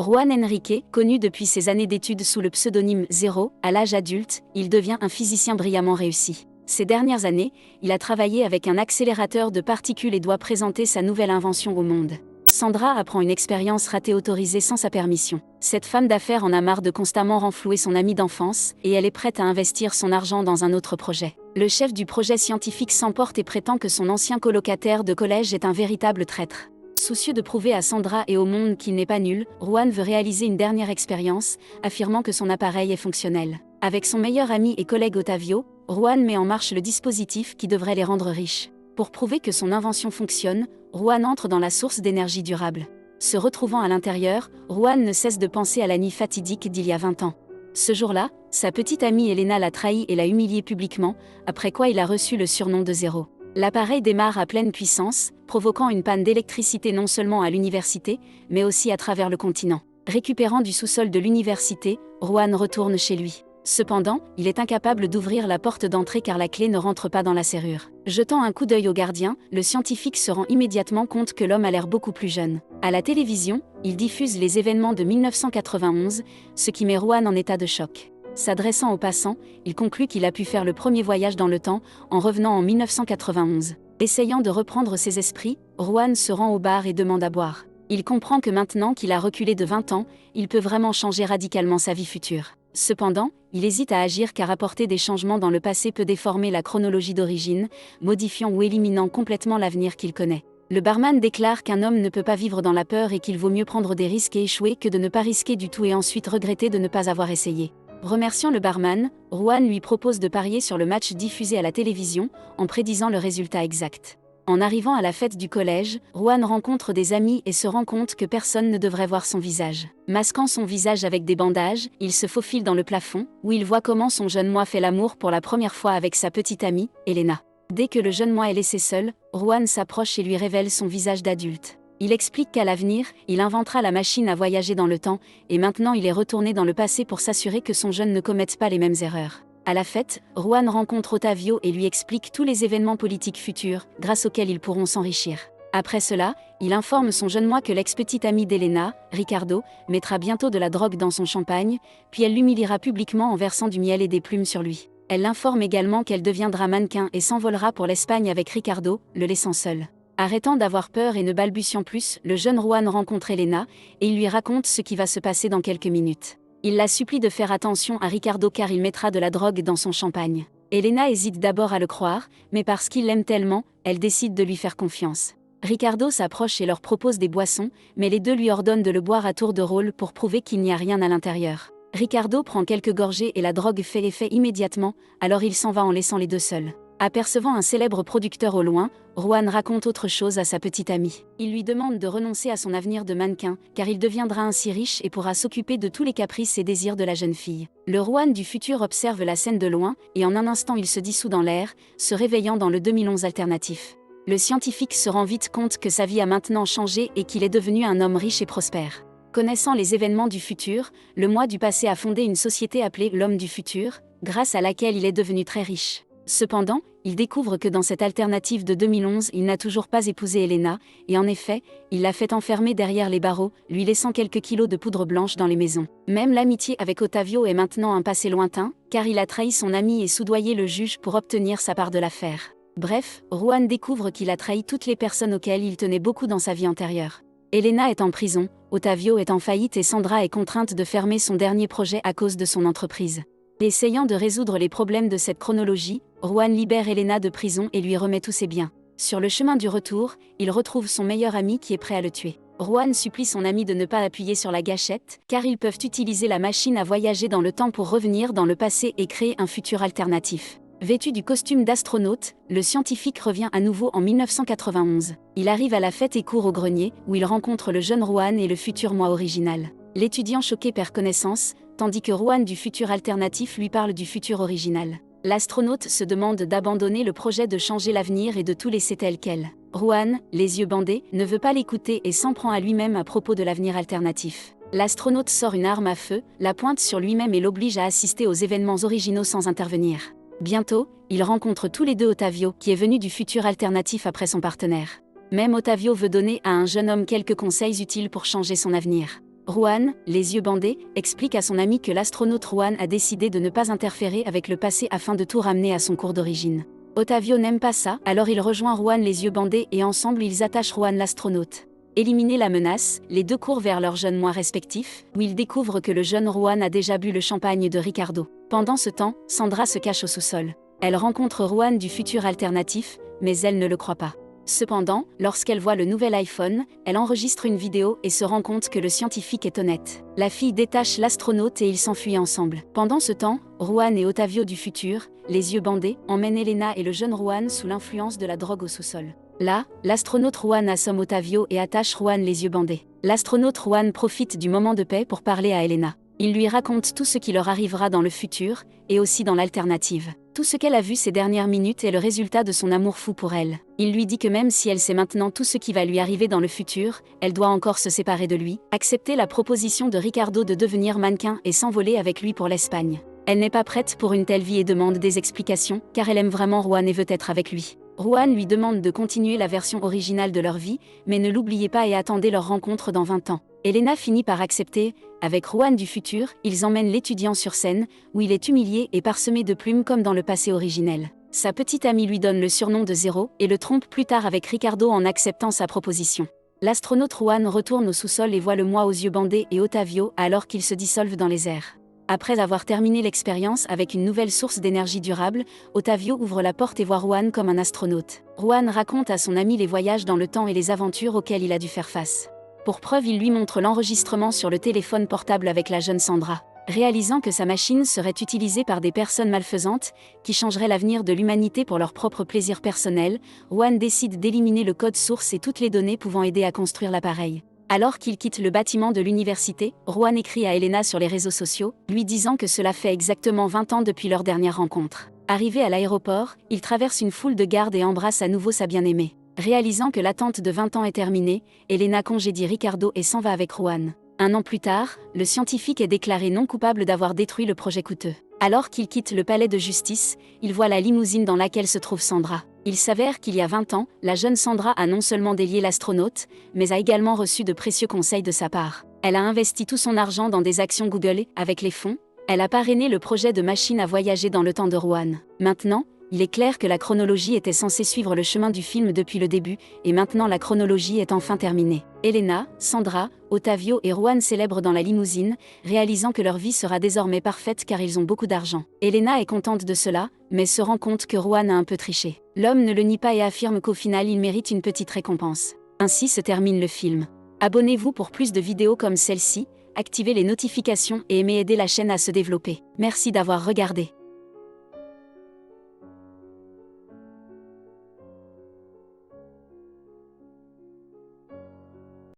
Juan Enrique, connu depuis ses années d'études sous le pseudonyme Zero, à l'âge adulte, il devient un physicien brillamment réussi. Ces dernières années, il a travaillé avec un accélérateur de particules et doit présenter sa nouvelle invention au monde. Sandra apprend une expérience ratée autorisée sans sa permission. Cette femme d'affaires en a marre de constamment renflouer son ami d'enfance, et elle est prête à investir son argent dans un autre projet. Le chef du projet scientifique s'emporte et prétend que son ancien colocataire de collège est un véritable traître. Soucieux de prouver à Sandra et au monde qu'il n'est pas nul, Juan veut réaliser une dernière expérience, affirmant que son appareil est fonctionnel. Avec son meilleur ami et collègue Otavio, Juan met en marche le dispositif qui devrait les rendre riches. Pour prouver que son invention fonctionne, Juan entre dans la source d'énergie durable. Se retrouvant à l'intérieur, Juan ne cesse de penser à la nuit fatidique d'il y a 20 ans. Ce jour-là, sa petite amie Elena l'a trahi et l'a humilié publiquement, après quoi il a reçu le surnom de Zéro. L'appareil démarre à pleine puissance, provoquant une panne d'électricité non seulement à l'université, mais aussi à travers le continent. Récupérant du sous-sol de l'université, Juan retourne chez lui. Cependant, il est incapable d'ouvrir la porte d'entrée car la clé ne rentre pas dans la serrure. Jetant un coup d'œil au gardien, le scientifique se rend immédiatement compte que l'homme a l'air beaucoup plus jeune. À la télévision, il diffuse les événements de 1991, ce qui met Juan en état de choc. S'adressant aux passants, il conclut qu'il a pu faire le premier voyage dans le temps, en revenant en 1991. Essayant de reprendre ses esprits, Juan se rend au bar et demande à boire. Il comprend que maintenant qu'il a reculé de 20 ans, il peut vraiment changer radicalement sa vie future. Cependant, il hésite à agir car apporter des changements dans le passé peut déformer la chronologie d'origine, modifiant ou éliminant complètement l'avenir qu'il connaît. Le barman déclare qu'un homme ne peut pas vivre dans la peur et qu'il vaut mieux prendre des risques et échouer que de ne pas risquer du tout et ensuite regretter de ne pas avoir essayé. Remerciant le barman, Juan lui propose de parier sur le match diffusé à la télévision, en prédisant le résultat exact. En arrivant à la fête du collège, Juan rencontre des amis et se rend compte que personne ne devrait voir son visage. Masquant son visage avec des bandages, il se faufile dans le plafond, où il voit comment son jeune moi fait l'amour pour la première fois avec sa petite amie, Elena. Dès que le jeune moi est laissé seul, Juan s'approche et lui révèle son visage d'adulte. Il explique qu'à l'avenir, il inventera la machine à voyager dans le temps, et maintenant il est retourné dans le passé pour s'assurer que son jeune ne commette pas les mêmes erreurs. À la fête, Juan rencontre Otavio et lui explique tous les événements politiques futurs, grâce auxquels ils pourront s'enrichir. Après cela, il informe son jeune moi que l'ex-petite amie d'Elena, Ricardo, mettra bientôt de la drogue dans son champagne, puis elle l'humiliera publiquement en versant du miel et des plumes sur lui. Elle l'informe également qu'elle deviendra mannequin et s'envolera pour l'Espagne avec Ricardo, le laissant seul. Arrêtant d'avoir peur et ne balbutiant plus, le jeune Juan rencontre Elena, et il lui raconte ce qui va se passer dans quelques minutes. Il la supplie de faire attention à Ricardo car il mettra de la drogue dans son champagne. Elena hésite d'abord à le croire, mais parce qu'il l'aime tellement, elle décide de lui faire confiance. Ricardo s'approche et leur propose des boissons, mais les deux lui ordonnent de le boire à tour de rôle pour prouver qu'il n'y a rien à l'intérieur. Ricardo prend quelques gorgées et la drogue fait effet immédiatement, alors il s'en va en laissant les deux seuls. Apercevant un célèbre producteur au loin, Juan raconte autre chose à sa petite amie. Il lui demande de renoncer à son avenir de mannequin, car il deviendra ainsi riche et pourra s'occuper de tous les caprices et désirs de la jeune fille. Le Juan du futur observe la scène de loin, et en un instant il se dissout dans l'air, se réveillant dans le 2011 alternatif. Le scientifique se rend vite compte que sa vie a maintenant changé et qu'il est devenu un homme riche et prospère. Connaissant les événements du futur, le moi du passé a fondé une société appelée l'homme du futur, grâce à laquelle il est devenu très riche. Cependant, il découvre que dans cette alternative de 2011, il n'a toujours pas épousé Elena, et en effet, il l'a fait enfermer derrière les barreaux, lui laissant quelques kilos de poudre blanche dans les maisons. Même l'amitié avec Otavio est maintenant un passé lointain, car il a trahi son ami et soudoyé le juge pour obtenir sa part de l'affaire. Bref, Juan découvre qu'il a trahi toutes les personnes auxquelles il tenait beaucoup dans sa vie antérieure. Elena est en prison, Otavio est en faillite et Sandra est contrainte de fermer son dernier projet à cause de son entreprise. Essayant de résoudre les problèmes de cette chronologie, Juan libère Elena de prison et lui remet tous ses biens. Sur le chemin du retour, il retrouve son meilleur ami qui est prêt à le tuer. Juan supplie son ami de ne pas appuyer sur la gâchette, car ils peuvent utiliser la machine à voyager dans le temps pour revenir dans le passé et créer un futur alternatif. Vêtu du costume d'astronaute, le scientifique revient à nouveau en 1991. Il arrive à la fête et court au grenier, où il rencontre le jeune Juan et le futur moi original. L'étudiant choqué perd connaissance, tandis que Juan du futur alternatif lui parle du futur original. L'astronaute se demande d'abandonner le projet de changer l'avenir et de tout laisser tel quel. Juan, les yeux bandés, ne veut pas l'écouter et s'en prend à lui-même à propos de l'avenir alternatif. L'astronaute sort une arme à feu, la pointe sur lui-même et l'oblige à assister aux événements originaux sans intervenir. Bientôt, il rencontre tous les deux Otavio, qui est venu du futur alternatif après son partenaire. Même Otavio veut donner à un jeune homme quelques conseils utiles pour changer son avenir. Juan, les yeux bandés, explique à son ami que l'astronaute Juan a décidé de ne pas interférer avec le passé afin de tout ramener à son cours d'origine. Otavio n'aime pas ça, alors il rejoint Juan les yeux bandés et ensemble ils attachent Juan l'astronaute. Éliminer la menace, les deux courent vers leurs jeunes mois respectifs, où ils découvrent que le jeune Juan a déjà bu le champagne de Ricardo. Pendant ce temps, Sandra se cache au sous-sol. Elle rencontre Juan du futur alternatif, mais elle ne le croit pas. Cependant, lorsqu'elle voit le nouvel iPhone, elle enregistre une vidéo et se rend compte que le scientifique est honnête. La fille détache l'astronaute et ils s'enfuient ensemble. Pendant ce temps, Juan et Otavio du futur, les yeux bandés, emmènent Elena et le jeune Juan sous l'influence de la drogue au sous-sol. Là, l'astronaute Juan assomme Otavio et attache Juan les yeux bandés. L'astronaute Juan profite du moment de paix pour parler à Elena. Il lui raconte tout ce qui leur arrivera dans le futur, et aussi dans l'alternative. Tout ce qu'elle a vu ces dernières minutes est le résultat de son amour fou pour elle. Il lui dit que même si elle sait maintenant tout ce qui va lui arriver dans le futur, elle doit encore se séparer de lui, accepter la proposition de Ricardo de devenir mannequin et s'envoler avec lui pour l'Espagne. Elle n'est pas prête pour une telle vie et demande des explications, car elle aime vraiment Juan et veut être avec lui. Juan lui demande de continuer la version originale de leur vie, mais ne l'oubliez pas et attendez leur rencontre dans 20 ans. Elena finit par accepter. Avec Juan du futur, ils emmènent l'étudiant sur scène, où il est humilié et parsemé de plumes comme dans le passé originel. Sa petite amie lui donne le surnom de Zéro et le trompe plus tard avec Ricardo en acceptant sa proposition. L'astronaute Juan retourne au sous-sol et voit le moi aux yeux bandés et Otavio alors qu'ils se dissolvent dans les airs. Après avoir terminé l'expérience avec une nouvelle source d'énergie durable, Otavio ouvre la porte et voit Juan comme un astronaute. Juan raconte à son ami les voyages dans le temps et les aventures auxquelles il a dû faire face. Pour preuve, il lui montre l'enregistrement sur le téléphone portable avec la jeune Sandra. Réalisant que sa machine serait utilisée par des personnes malfaisantes, qui changeraient l'avenir de l'humanité pour leur propre plaisir personnel, Juan décide d'éliminer le code source et toutes les données pouvant aider à construire l'appareil. Alors qu'il quitte le bâtiment de l'université, Juan écrit à Elena sur les réseaux sociaux, lui disant que cela fait exactement 20 ans depuis leur dernière rencontre. Arrivé à l'aéroport, il traverse une foule de gardes et embrasse à nouveau sa bien-aimée. Réalisant que l'attente de 20 ans est terminée, Elena congédie Ricardo et s'en va avec Juan. Un an plus tard, le scientifique est déclaré non coupable d'avoir détruit le projet coûteux. Alors qu'il quitte le palais de justice, il voit la limousine dans laquelle se trouve Sandra. Il s'avère qu'il y a 20 ans, la jeune Sandra a non seulement délié l'astronaute, mais a également reçu de précieux conseils de sa part. Elle a investi tout son argent dans des actions Google. Avec les fonds, elle a parrainé le projet de machine à voyager dans le temps de Juan. Maintenant, il est clair que la chronologie était censée suivre le chemin du film depuis le début, et maintenant la chronologie est enfin terminée. Elena, Sandra, Otavio et Juan célèbrent dans la limousine, réalisant que leur vie sera désormais parfaite car ils ont beaucoup d'argent. Elena est contente de cela, mais se rend compte que Juan a un peu triché. L'homme ne le nie pas et affirme qu'au final il mérite une petite récompense. Ainsi se termine le film. Abonnez-vous pour plus de vidéos comme celle-ci, activez les notifications et aimez aider la chaîne à se développer. Merci d'avoir regardé.